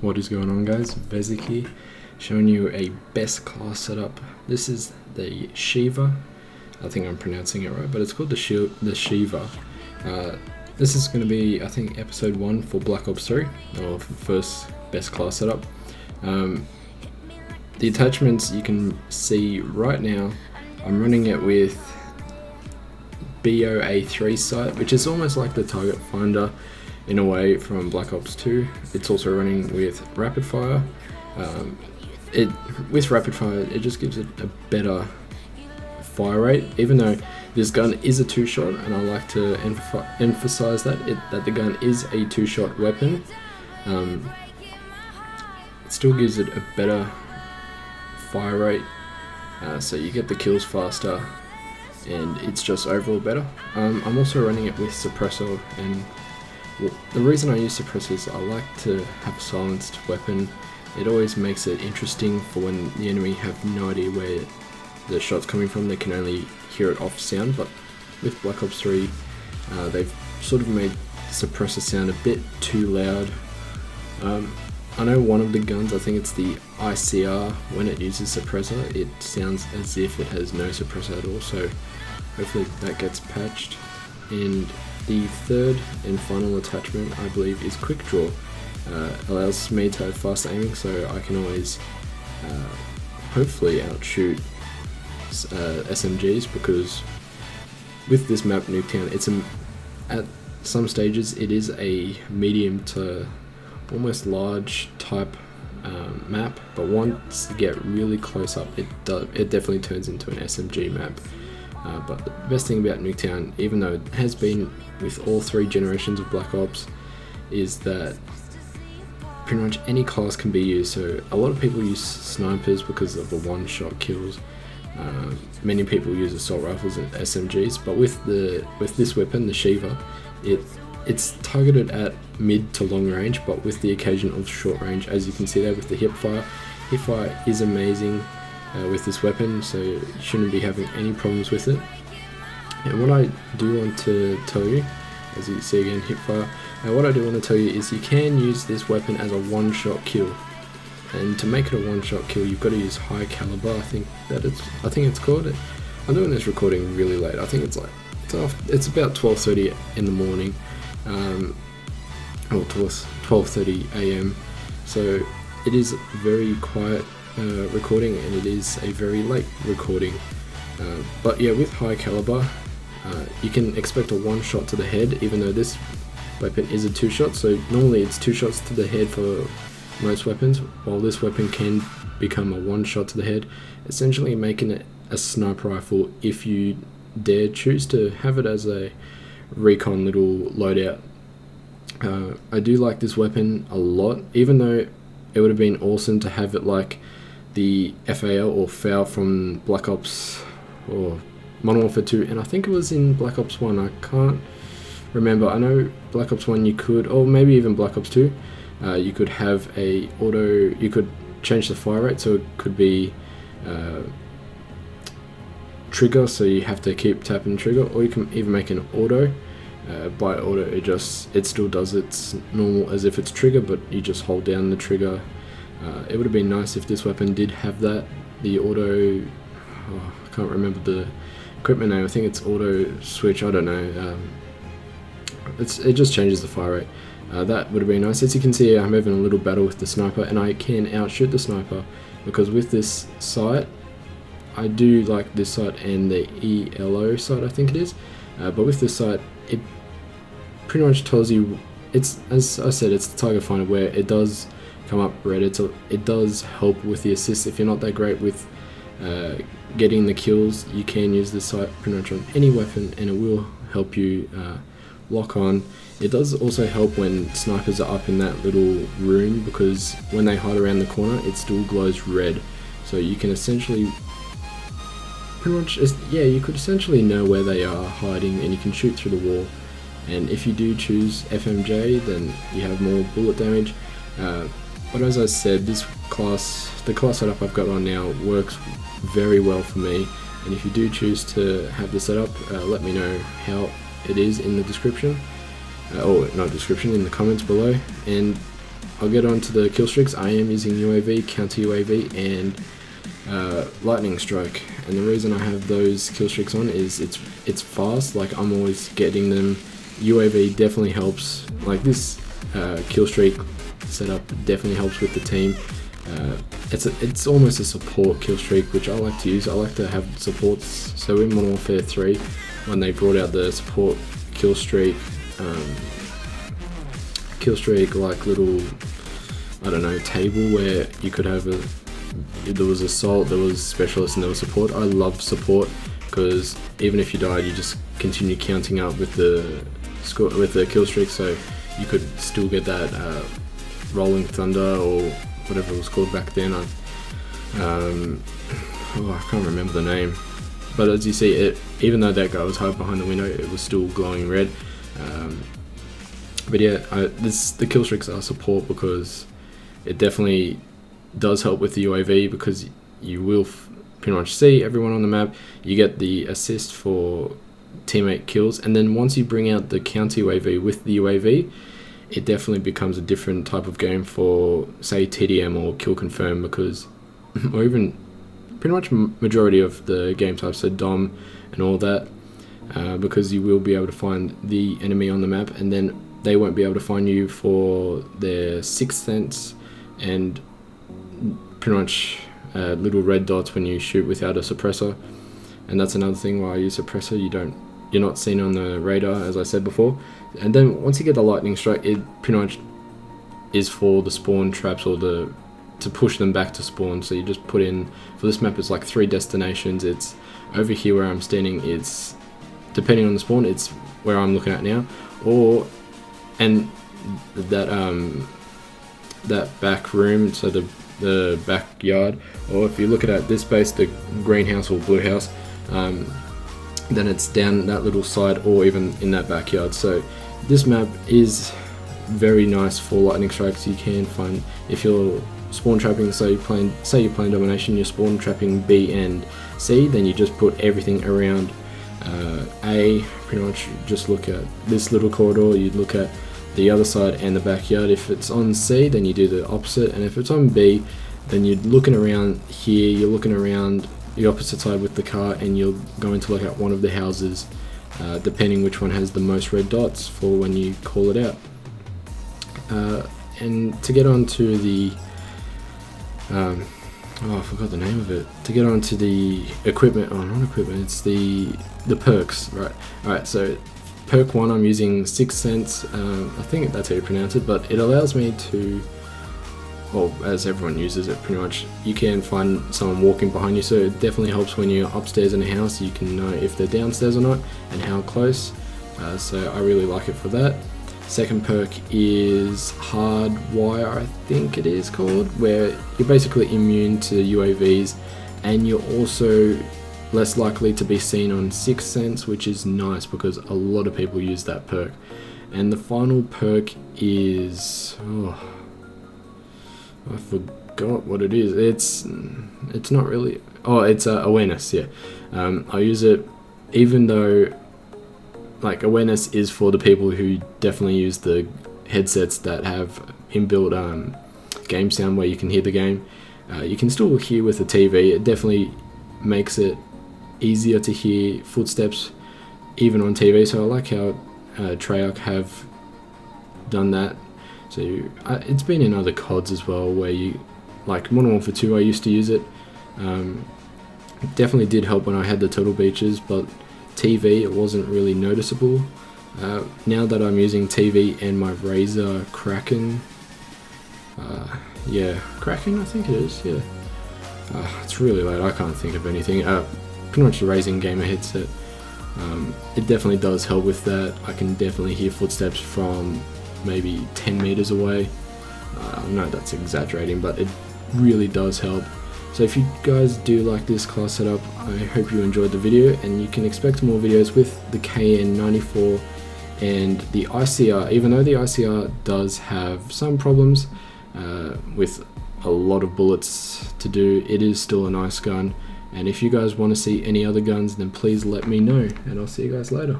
What is going on, guys? Vesikk here, showing you a best class setup. This is the Sheiva. I think I'm pronouncing it right, but it's called the Sheiva. This is going to be, I think, episode 1 for Black Ops 3, or first best class setup. The attachments you can see right now, I'm running it with BOA3 sight, which is almost like the target finder in a way from Black Ops 2. It's also running with rapid fire. With rapid fire, it just gives it a better fire rate, even though this gun is a 2-shot, and I like to emphasize that the gun is a 2-shot weapon. It still gives it a better fire rate, so you get the kills faster, and it's just overall better. I'm also running it with suppressor, and the reason I use suppressors, I like to have a silenced weapon. It always makes it interesting for when the enemy have no idea where the shot's coming from. They can only hear it off sound, but with Black Ops 3 they've sort of made suppressor sound a bit too loud. I know one of the guns, I think it's the ICR, when it uses suppressor, it sounds as if it has no suppressor at all, so hopefully that gets patched. And the third and final attachment, I believe, is quick draw. Allows me to have fast aiming, so I can always hopefully outshoot SMGs, because with this map, Nuketown, at some stages it is a medium to almost large type map, but once you get really close up, it definitely turns into an SMG map. But the best thing about Nuketown, even though it has been with all 3 generations of Black Ops, is that pretty much any class can be used. So a lot of people use snipers because of the one-shot kills. Many people use assault rifles and SMGs, but with this weapon, the Sheiva, it's targeted at mid to long range, but with the occasion of short range, as you can see there with the hip fire. Hip fire is amazing with this weapon, so you shouldn't be having any problems with it. And what I do want to tell you, as you see again, hip fire, what I do want to tell you is you can use this weapon as a one-shot kill, and to make it a one-shot kill, you've got to use high caliber. I think it's called it. I'm doing this recording really late. I think it's about 12:30 in the morning, or 12:30 AM. So it is very quiet recording, and it is a very late recording. But yeah, with high caliber, you can expect a one-shot to the head, even though this weapon is a 2-shot. So normally it's 2 shots to the head for most weapons, while this weapon can become a 1-shot to the head, essentially making it a sniper rifle if you dare choose to have it as a recon little loadout. I do like this weapon a lot, even though it would have been awesome to have it like the FAL or FAL from Black Ops or Modern Warfare 2, and I think it was in Black Ops 1, I can't remember. I know Black Ops 1 you could, or maybe even Black Ops 2, you could have you could change the fire rate, so it could be trigger, so you have to keep tapping trigger, or you can even make an auto. By auto, it still does its normal as if it's trigger, but you just hold down the trigger. It would have been nice if this weapon did have that. The auto, I can't remember the equipment name. I think it's auto switch. I don't know. It just changes the fire rate. That would have been nice. As you can see, I'm having a little battle with the sniper, and I can outshoot the sniper because with this sight, I do like this sight and the ELO sight, I think it is. But with this sight, it pretty much tells you, it's, as I said, it's the target finder, where it does come up red. It does help with the assist. If you're not that great with getting the kills, you can use this sight pretty much on any weapon, and it will help you lock on. It does also help when snipers are up in that little room, because when they hide around the corner, it still glows red. So you can essentially you could essentially know where they are hiding, and you can shoot through the wall. And if you do choose FMJ, then you have more bullet damage. But as I said, the class setup I've got on now works very well for me. And if you do choose to have the setup, let me know how it is in the description, or not description, in the comments below. And I'll get on to the kill streaks. I am using UAV, counter UAV, and lightning strike. And the reason I have those kill streaks on is it's fast. Like, I'm always getting them. UAV definitely helps. Like, this kill streak setup definitely helps with the team. It's almost a support kill streak, which I like to use. I like to have supports. So in Modern Warfare 3, when they brought out the support kill streak like little, I don't know, table where you could have there was assault, there was specialist, and there was support. I love support because even if you died, you just continue counting up with the score, with the kill streak, so you could still get that rolling thunder or whatever it was called back then. I can't remember the name, but as you see, it, even though that guy was hiding behind the window, it was still glowing red. But yeah, the kill streaks are support because it definitely does help with the UAV, because you will pretty much see everyone on the map. You get the assist for teammate kills, and then once you bring out the counter UAV with the UAV, it definitely becomes a different type of game for, say, TDM or kill confirm, because, or even pretty much majority of the game types, so Dom and all that, because you will be able to find the enemy on the map, and then they won't be able to find you for their sixth sense and pretty much little red dots when you shoot without a suppressor. And that's another thing why I use suppressor. You're not seen on the radar, as I said before. And then once you get the lightning strike, it pretty much is for the spawn traps, or to push them back to spawn. So you just put in, for this map, it's like 3 destinations. It's over here where I'm standing, it's depending on the spawn, it's where I'm looking at now, and that back room, so the backyard, or if you look at this base, the greenhouse or blue house, then it's down that little side, or even in that backyard. So this map is very nice for lightning strikes. You can find, if you're spawn trapping, say you're playing domination, you're spawn trapping B and C, then you just put everything around A. Pretty much just look at this little corridor, you look at the other side and the backyard. If it's on C, then you do the opposite, and if it's on B, then you're looking around here, you're looking around the opposite side with the car, and you're going to look at one of the houses, depending which one has the most red dots for when you call it out. And to get on to the I forgot the name of it. To get on to the equipment, not equipment, it's the perks, right? Alright, so perk 1, I'm using Sixth Sense, I think that's how you pronounce it, but it allows me to, well, as everyone uses it pretty much, you can find someone walking behind you, so it definitely helps when you're upstairs in a house. You can know if they're downstairs or not, and how close, so I really like it for that. Second perk is Hardwire, I think it is called, where you're basically immune to UAVs, and you're also less likely to be seen on Sixth Sense, which is nice because a lot of people use that perk. And the final perk is, I forgot what it is. It's not really, it's awareness. Yeah, I use it, even though like awareness is for the people who definitely use the headsets that have inbuilt game sound where you can hear the game. You can still hear with the TV. It definitely makes it easier to hear footsteps even on TV, so I like how Treyarch have done that. So it's been in other CODs as well, where you, like Modern Warfare 2, I used to use it. It definitely did help when I had the Turtle Beaches, but TV, it wasn't really noticeable. Now that I'm using TV and my Razer Kraken, Kraken I think it is, yeah. It's really late, I can't think of anything. Pretty much the Razer Gamer headset. It definitely does help with that. I can definitely hear footsteps from maybe 10 meters away. I know that's exaggerating, but it really does help. So if you guys do like this class setup, I hope you enjoyed the video, and you can expect more videos with the KN94 and the ICR. Even though the ICR does have some problems with a lot of bullets to do, it is still a nice gun. And if you guys want to see any other guns, then please let me know, and I'll see you guys later.